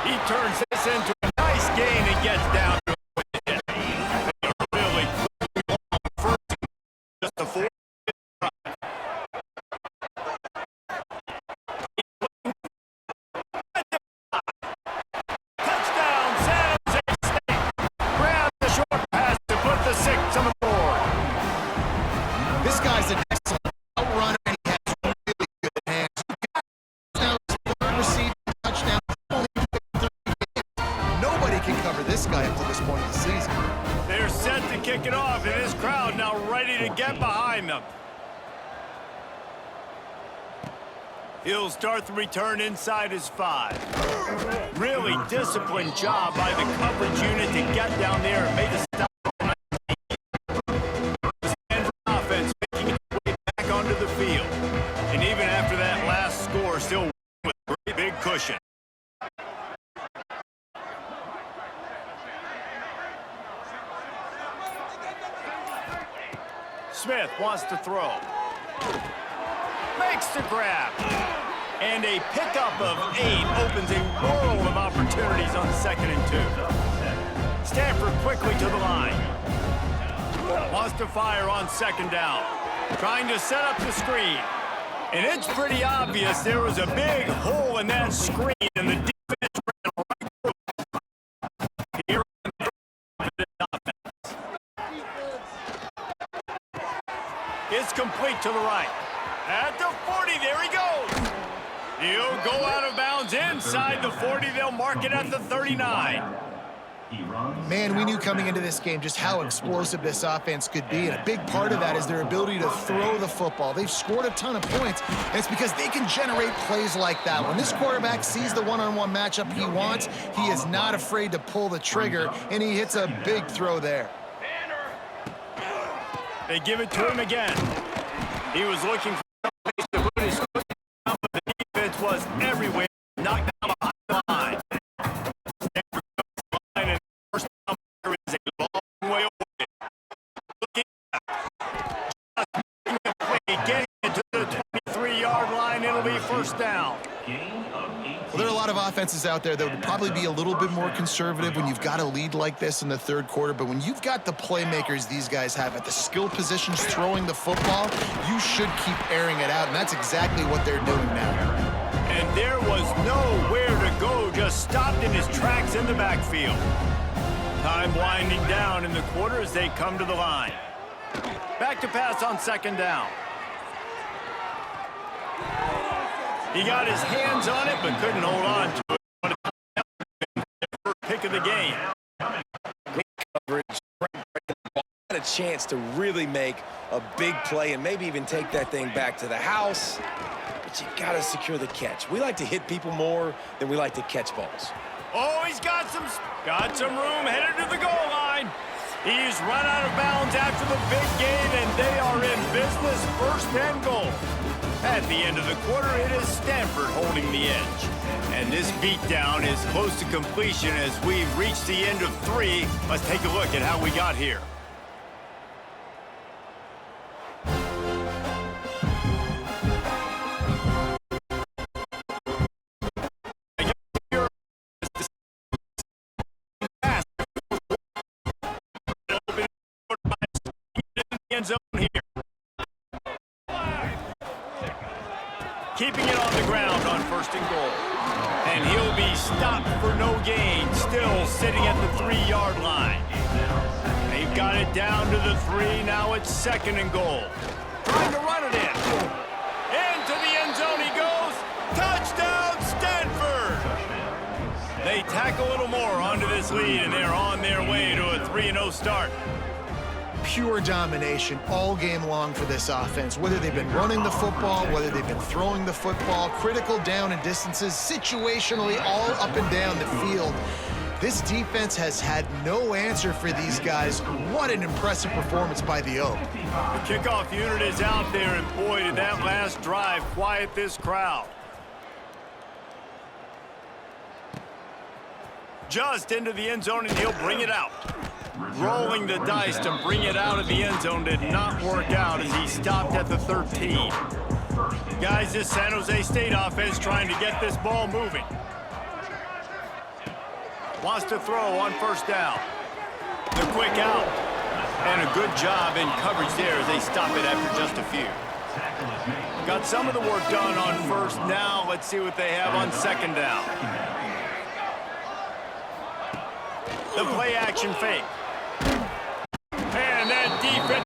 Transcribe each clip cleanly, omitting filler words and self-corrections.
He turns this into a nice gain and gets down to it. They are really first just a 4. Touchdown, San Jose State. Grab the short pass to put the 6 on the board. This guy's an excellent outrunner, and he has really good hands. Now, receiving touchdown. Nobody can cover this guy up to this point of the season. They're set to kick it off, and this crowd now ready to get behind them. He'll start the return inside his 5. Really disciplined job by the coverage unit to get down there and make a stop. The Standford offense making its way back onto the field. And even after that last score, still with a great big cushion. Smith wants to throw. Makes the grab. And a pickup of 8 opens a world of opportunities on 2nd and 2. Standford quickly to the line. Wants to fire on 2nd down. Trying to set up the screen. And it's pretty obvious there was a big hole in that screen, and the defense ran right through it. Here on the offense. It's complete to the right. At the 40, there he goes. He'll go out of bounds inside the 40. They'll mark it at the 39. Man, we knew coming into this game just how explosive this offense could be, and a big part of that is their ability to throw the football. They've scored a ton of points, and it's because they can generate plays like that. When this quarterback sees the one-on-one matchup he wants, he is not afraid to pull the trigger, and he hits a big throw there. They give it to him again. He was looking for a place to put his foot down, but the defense was everywhere, knocked down behind the line. Standford goes to the line, and the first down marker is a long way away. Looking at just making a play, getting it to the 23-yard line. It'll be first down. Well, there are a lot of offenses out there that would probably be a little bit more conservative when you've got a lead like this in the 3rd quarter, but when you've got the playmakers these guys have at the skill positions throwing the football, you should keep airing it out, and that's exactly what they're doing now. And there was nowhere to go, just stopped in his tracks in the backfield. Time winding down in the quarter as they come to the line. Back to pass on 2nd down. He got his hands on it, but couldn't hold on to it. First pick of the game. Great coverage. Had a chance to really make a big play and maybe even take that thing back to the house. But you got to secure the catch. We like to hit people more than we like to catch balls. Oh, he's got some room headed to the goal line. He's run out of bounds after the big gain, and they are in business, 1st and goal. At the end of the quarter, it is Standford holding the edge. And this beatdown is close to completion as we've reached the end of 3. Let's take a look at how we got here. Zone here. Keeping it on the ground on 1st and goal. And he'll be stopped for no gain, still sitting at the 3-yard line. They've got it down to the 3, now it's 2nd and goal. Trying to run it in. Into the end zone he goes. Touchdown, Standford! They tack a little more onto this lead, and they're on their way to a 3-0 start. Pure domination all game long for this offense. Whether they've been running the football, whether they've been throwing the football, critical down and distances, situationally all up and down the field. This defense has had no answer for these guys. What an impressive performance by the Oak. The kickoff unit is out there, and boy, did that last drive quiet this crowd. Just into the end zone, and he'll bring it out. Rolling the dice to bring it out of the end zone did not work out as he stopped at the 13. Guys, this San Jose State offense trying to get this ball moving. Wants to throw on first down. The quick out. And a good job in coverage there as they stop it after just a few. Got some of the work done on first. Now let's see what they have on second down. The play action fake. And that defense.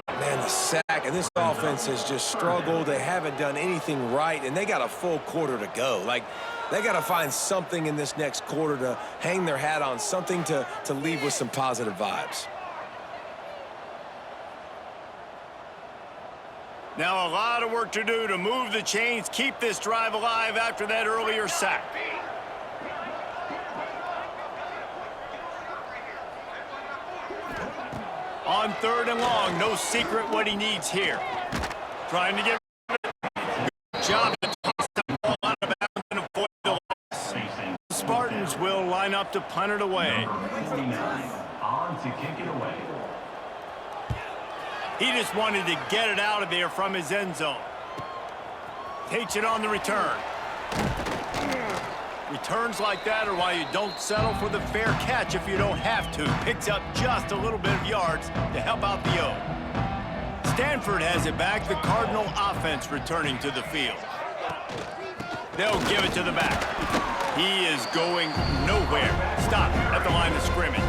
Man, the sack, and this offense has just struggled. They haven't done anything right, and they got a full quarter to go. Like, they got to find something in this next quarter to hang their hat on, something to leave with some positive vibes. Now a lot of work to do to move the chains, keep this drive alive after that earlier sack. On third and long, no secret what he needs here. Trying to get good job to toss the ball out of bounds and avoid the loss. The Spartans will line up to punt it away. On to kick it away. He just wanted to get it out of there from his end zone. Takes it on the return. Returns like that are why you don't settle for the fair catch if you don't have to. Picks up just a little bit of yards to help out the O. Standford has it back. The Cardinal offense returning to the field. They'll give it to the back. He is going nowhere. Stop at the line of scrimmage.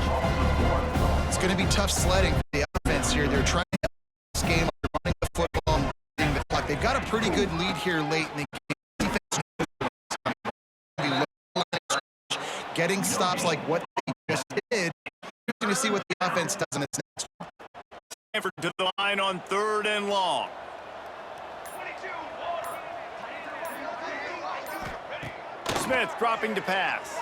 It's going to be tough sledding for the offense here. They're trying to this game. They're running the football and running the clock. They've got a pretty good lead here late in the game. Getting stops like what they just did. You're going to see what the offense does in its next one. Standford to the line on third and long. Smith dropping to pass.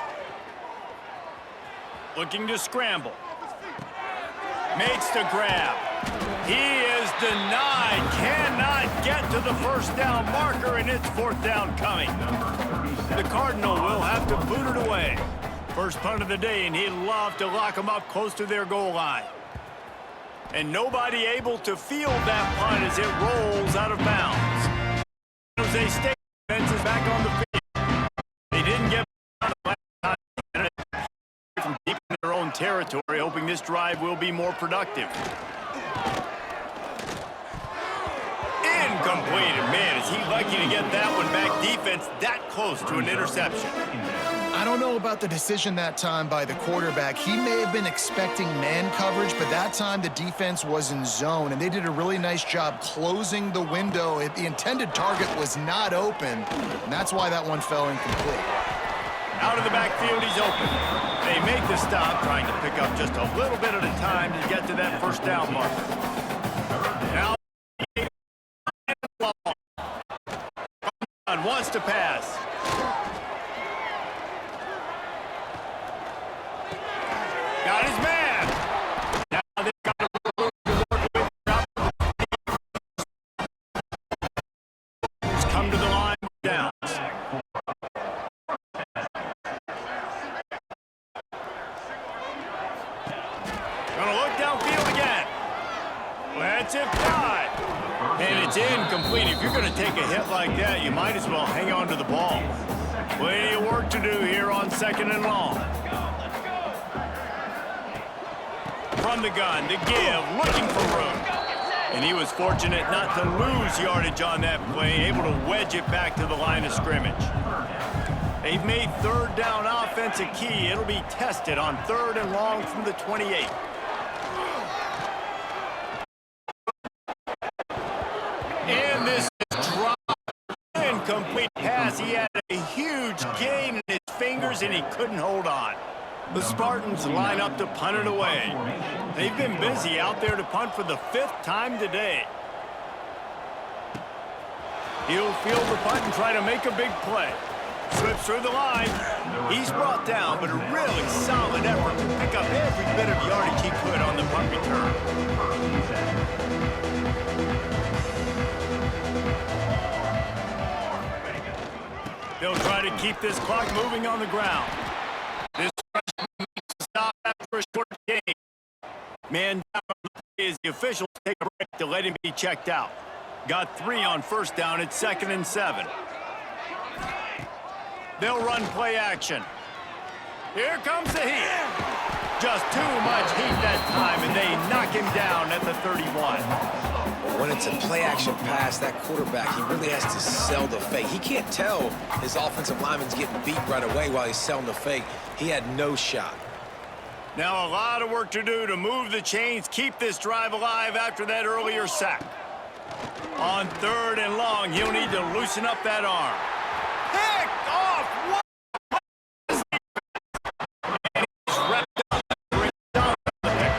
Looking to scramble. Makes the grab. He is denied. Cannot get to the first down marker, and it's fourth down coming. The Cardinal will have to boot it away. First punt of the day, and he'd love to lock them up close to their goal line. And nobody able to field that punt as it rolls out of bounds. Jose State defense is back on the field. They didn't get last time from deep in their own territory, hoping this drive will be more productive. Incomplete. Man, is he lucky to get that one back. Defense that close to an interception. I don't know about the decision that time by the quarterback. He may have been expecting man coverage, but that time the defense was in zone, and they did a really nice job closing the window. The intended target was not open, and that's why that one fell incomplete. Out of the backfield, he's open. They make the stop, trying to pick up just a little bit at a time to get to that first down marker. Now, wants to pass. Got his man. Now they've got to work with. Come to the line down. Gonna look downfield again. Let's it fly. And it's incomplete. If you're going to take a hit like that, you might as well hang on to the ball. Plenty of work to do here on second and long. From the gun to give, looking for room. And he was fortunate not to lose yardage on that play, able to wedge it back to the line of scrimmage. They've made third down offense a key. It'll be tested on third and long from the 28. And this is dropped. Incomplete pass. He had a huge gain in his fingers, and he couldn't hold on. The Spartans line up to punt it away. They've been busy out there to punt for the 5th time today. He'll field the punt and try to make a big play. Slips through the line. He's brought down, but a really solid effort to pick up every bit of yardage he could on the punt return. They'll try to keep this clock moving on the ground. This makes a stop after a short game. Man down on the play as the officials take a break to let him be checked out. Got 3 on first down at 2nd and 7. They'll run play action. Here comes the heat. Just too much heat that time, and they knock him down at the 31. When it's a play-action pass, that quarterback, he really has to sell the fake. He can't tell his offensive lineman's getting beat right away while he's selling the fake. He had no shot. Now a lot of work to do to move the chains, keep this drive alive after that earlier sack. On 3rd and long, he'll need to loosen up that arm. Picked off! What? And he's wrapped up. Down the pick.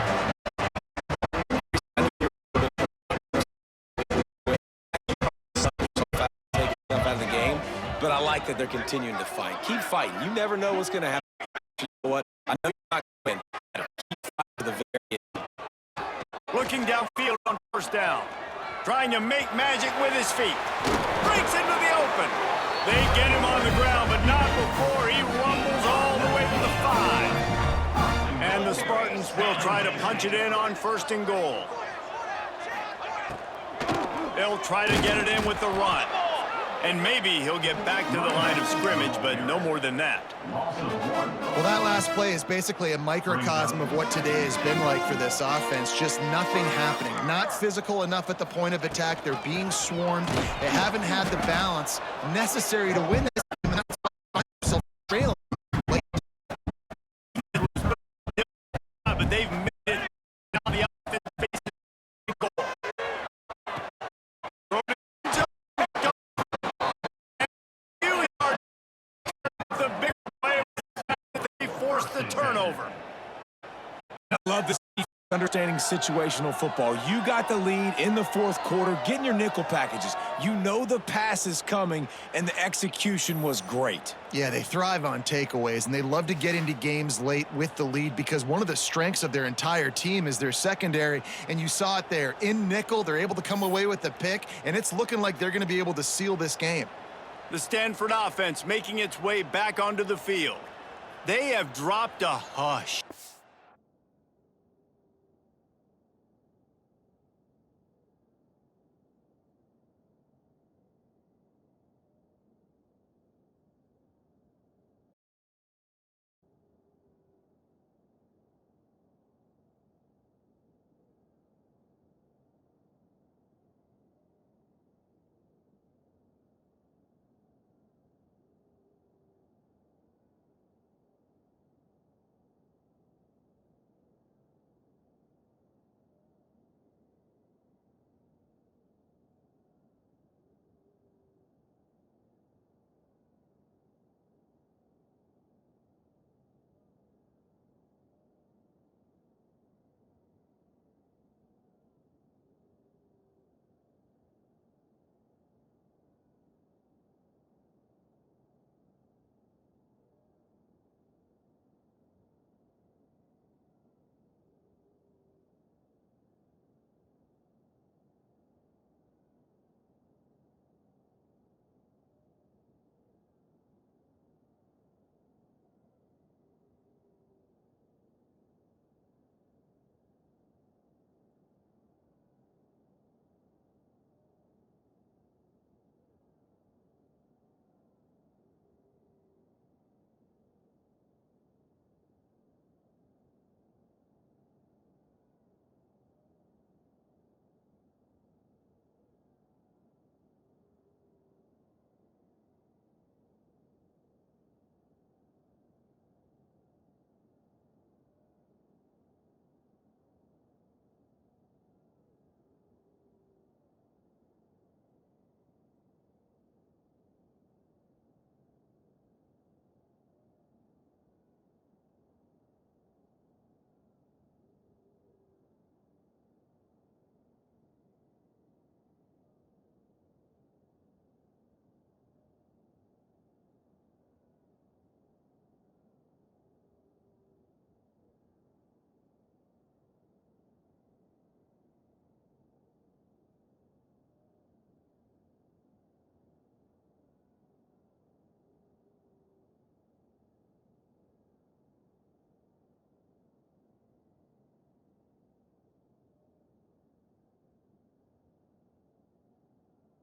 Out of the game, but I like that they're continuing to fight. Keep fighting. You never know what's going to happen. You know what? I know you're not going to win. Keep fighting to the very end. Looking downfield on 1st down. Trying to make magic with his feet. Breaks into the open. They get him on the ground, but not before he rumbles all the way to the 5. And the Spartans will try to punch it in on 1st and goal. They'll try to get it in with the run. And maybe he'll get back to the line of scrimmage, but no more than that. Well, that last play is basically a microcosm of what today has been like for this offense. Just nothing happening. Not physical enough at the point of attack. They're being swarmed. They haven't had the balance necessary to win this game. And that's why themselves trailing. But they've made it. Now the offense faces the goal. The big play, they forced the turnover. I love this understanding situational football. You got the lead in the 4th quarter, getting your nickel packages. You know the pass is coming, and the execution was great. Yeah, they thrive on takeaways, and they love to get into games late with the lead because one of the strengths of their entire team is their secondary, and you saw it there. In nickel, they're able to come away with the pick, and it's looking like they're going to be able to seal this game. The Standford offense making its way back onto the field. They have dropped a hush.